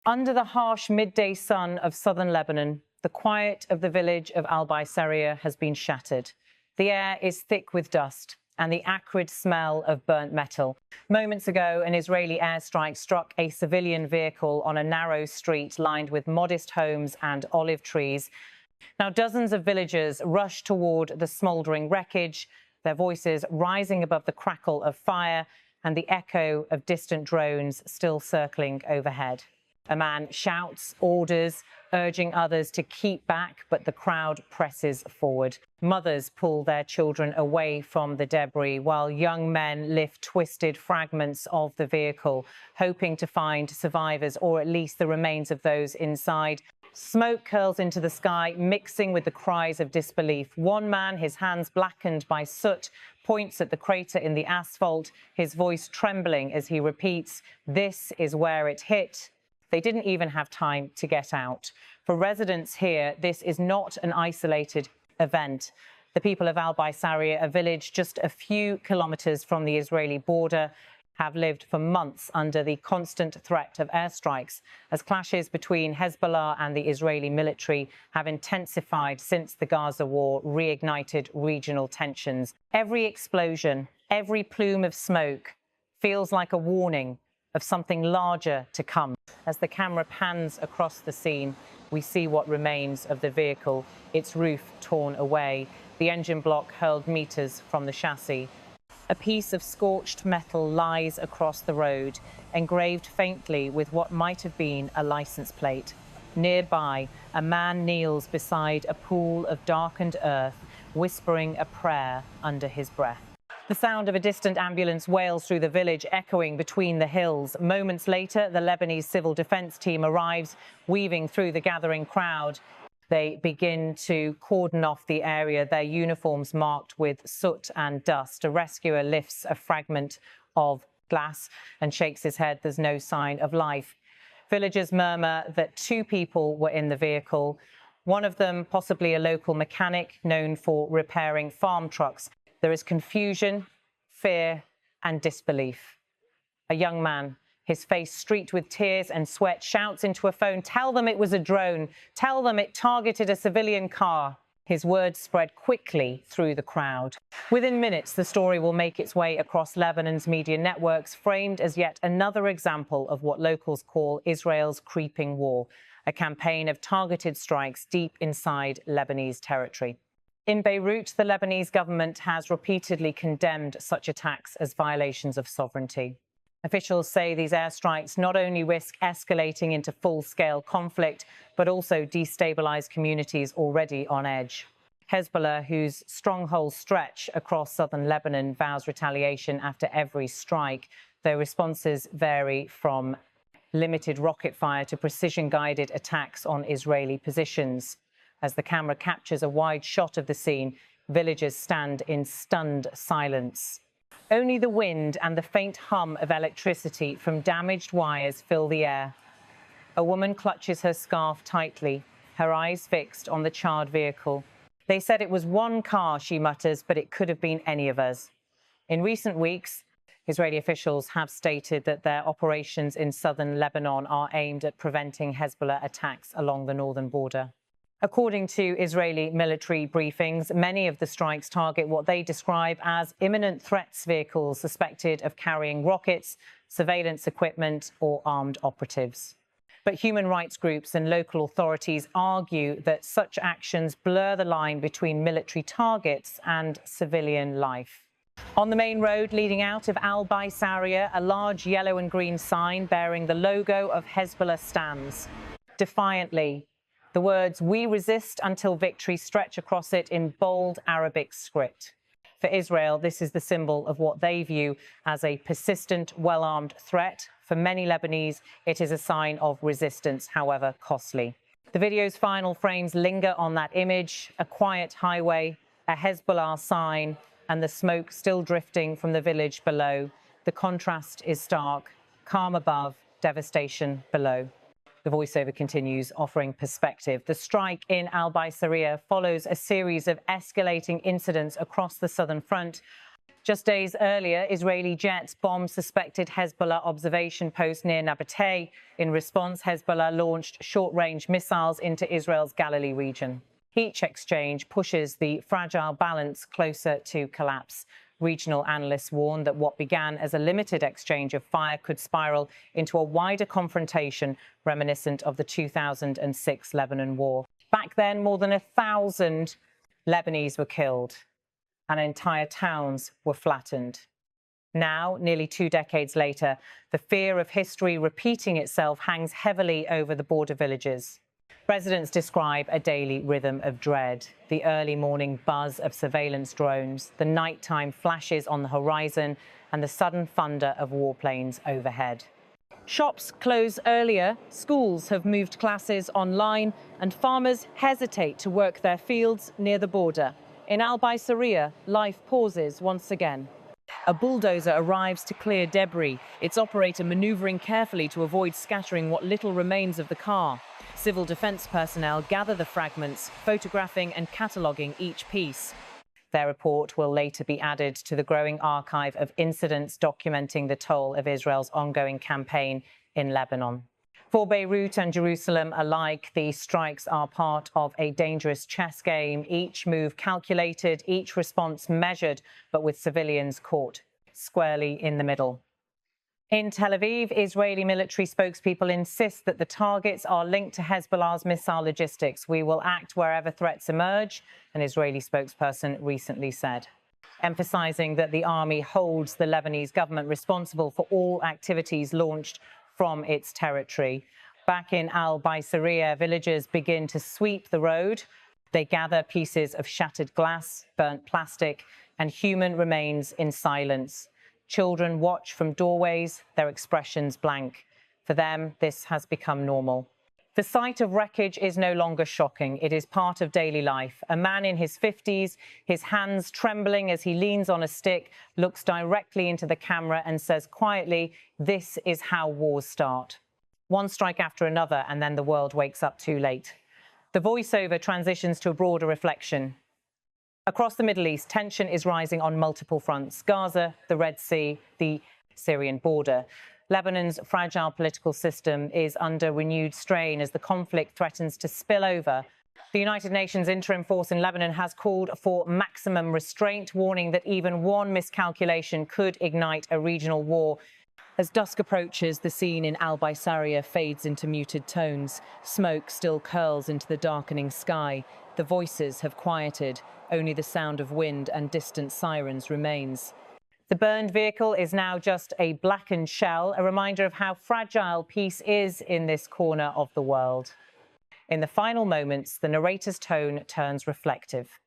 Under the harsh midday sun of southern Lebanon, the quiet of the village of Baisariyeh has been shattered. The air is thick with dust and the acrid smell of burnt metal. Moments ago, an Israeli airstrike struck a civilian vehicle on a narrow street lined with modest homes and olive trees. Now, dozens of villagers rush toward the smouldering wreckage, their voices rising above the crackle of fire and the echo of distant drones still circling overhead. A man shouts orders, urging others to keep back, but the crowd presses forward. Mothers pull their children away from the debris, while young men lift twisted fragments of the vehicle, hoping to find survivors or at least the remains of those inside. Smoke curls into the sky, mixing with the cries of disbelief. One man, his hands blackened by soot, points at the crater in the asphalt, his voice trembling as he repeats, "This is where it hit." They didn't even have time to get out. For residents here, this is not an isolated event. The people of Baisariyeh, a village just a few kilometers from the Israeli border, have lived for months under the constant threat of airstrikes, as clashes between Hezbollah and the Israeli military have intensified since the Gaza war reignited regional tensions. Every explosion, every plume of smoke feels like a warning of something larger to come. As the camera pans across the scene, we see what remains of the vehicle, its roof torn away, the engine block hurled meters from the chassis. A piece of scorched metal lies across the road, engraved faintly with what might have been a license plate. Nearby, a man kneels beside a pool of darkened earth, whispering a prayer under his breath. The sound of a distant ambulance wails through the village, echoing between the hills. Moments later, the Lebanese civil defense team arrives, weaving through the gathering crowd. They begin to cordon off the area, their uniforms marked with soot and dust. A rescuer lifts a fragment of glass and shakes his head. There's no sign of life. Villagers murmur that two people were in the vehicle, one of them possibly a local mechanic known for repairing farm trucks. There is confusion, fear, and disbelief. A young man, his face streaked with tears and sweat, shouts into a phone, "Tell them it was a drone. Tell them it targeted a civilian car." His words spread quickly through the crowd. Within minutes, the story will make its way across Lebanon's media networks, framed as yet another example of what locals call Israel's creeping war, a campaign of targeted strikes deep inside Lebanese territory. In Beirut, the Lebanese government has repeatedly condemned such attacks as violations of sovereignty. Officials say these airstrikes not only risk escalating into full-scale conflict, but also destabilize communities already on edge. Hezbollah, whose strongholds stretch across southern Lebanon, vows retaliation after every strike, though responses vary from limited rocket fire to precision-guided attacks on Israeli positions. As the camera captures a wide shot of the scene, villagers stand in stunned silence. Only the wind and the faint hum of electricity from damaged wires fill the air. A woman clutches her scarf tightly, her eyes fixed on the charred vehicle. "They said it was one car," she mutters, "but it could have been any of us." In recent weeks, Israeli officials have stated that their operations in southern Lebanon are aimed at preventing Hezbollah attacks along the northern border. According to Israeli military briefings, many of the strikes target what they describe as imminent threats vehicles suspected of carrying rockets, surveillance equipment, or armed operatives. But human rights groups and local authorities argue that such actions blur the line between military targets and civilian life. On the main road leading out of Baisariyeh, a large yellow and green sign bearing the logo of Hezbollah stands. Defiantly, the words "We resist until victory" stretch across it in bold Arabic script. For Israel, this is the symbol of what they view as a persistent, well-armed threat. For many Lebanese, it is a sign of resistance, however costly. The video's final frames linger on that image: a quiet highway, a Hezbollah sign, and the smoke still drifting from the village below. The contrast is stark: calm above, devastation below. The voiceover continues, offering perspective. The strike in Baisariyeh follows a series of escalating incidents across the southern front. Just days earlier, Israeli jets bombed suspected Hezbollah observation post near Nabateh. In response, Hezbollah launched short-range missiles into Israel's Galilee region. Each exchange pushes the fragile balance closer to collapse. Regional analysts warn that what began as a limited exchange of fire could spiral into a wider confrontation reminiscent of the 2006 Lebanon war. Back then, more than 1,000 Lebanese were killed and entire towns were flattened. Now, nearly 2 decades later, the fear of history repeating itself hangs heavily over the border villages. Residents describe a daily rhythm of dread, the early morning buzz of surveillance drones, the nighttime flashes on the horizon, and the sudden thunder of warplanes overhead. Shops close earlier, schools have moved classes online, and farmers hesitate to work their fields near the border. In Baisariyeh, life pauses once again. A bulldozer arrives to clear debris, its operator maneuvering carefully to avoid scattering what little remains of the car. Civil defense personnel gather the fragments, photographing and cataloguing each piece. Their report will later be added to the growing archive of incidents documenting the toll of Israel's ongoing campaign in Lebanon. For Beirut and Jerusalem alike, these strikes are part of a dangerous chess game, each move calculated, each response measured, but with civilians caught squarely in the middle. In Tel Aviv, Israeli military spokespeople insist that the targets are linked to Hezbollah's missile logistics. We will act wherever threats emerge, an Israeli spokesperson recently said, emphasizing that the army holds the Lebanese government responsible for all activities launched from its territory. Back in Baisariyeh, villagers begin to sweep the road. They gather pieces of shattered glass, burnt plastic, and human remains in silence. Children watch from doorways, their expressions blank. For them, this has become normal. The sight of wreckage is no longer shocking. It is part of daily life. A man in his 50s, his hands trembling as he leans on a stick, looks directly into the camera and says quietly, "This is how wars start." One strike after another, and then the world wakes up too late. The voiceover transitions to a broader reflection. Across the Middle East, tension is rising on multiple fronts: Gaza, the Red Sea, the Syrian border. Lebanon's fragile political system is under renewed strain as the conflict threatens to spill over. The United Nations interim force in Lebanon has called for maximum restraint, warning that even one miscalculation could ignite a regional war. As dusk approaches, the scene in Baisariyeh fades into muted tones. Smoke still curls into the darkening sky. The voices have quieted. Only the sound of wind and distant sirens remains. The burned vehicle is now just a blackened shell, a reminder of how fragile peace is in this corner of the world. In the final moments, the narrator's tone turns reflective.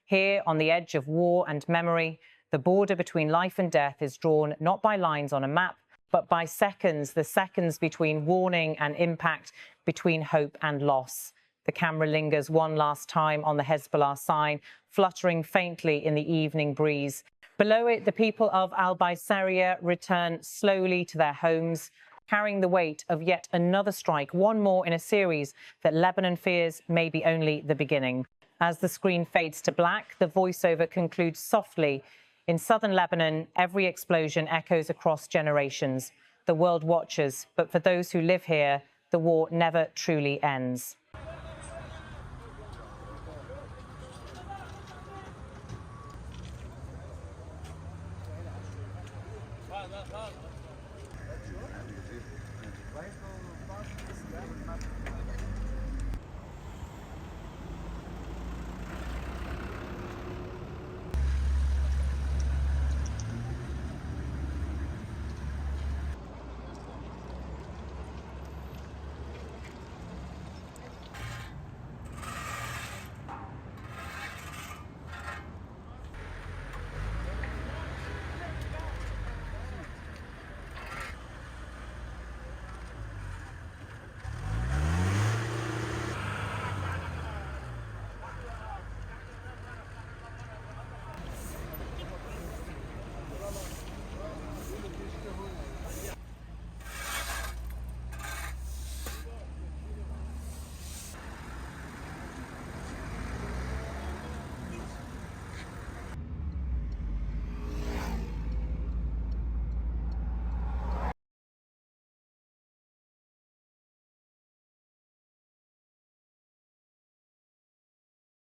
Here, on the edge of war and memory, the border between life and death is drawn not by lines on a map, but by seconds, the seconds between warning and impact, between hope and loss. The camera lingers one last time on the Hezbollah sign, fluttering faintly in the evening breeze. Below it, the people of Baisariyeh return slowly to their homes, carrying the weight of yet another strike, one more in a series that Lebanon fears may be only the beginning. As the screen fades to black, the voiceover concludes softly. In southern Lebanon, every explosion echoes across generations. The world watches, but for those who live here, the war never truly ends.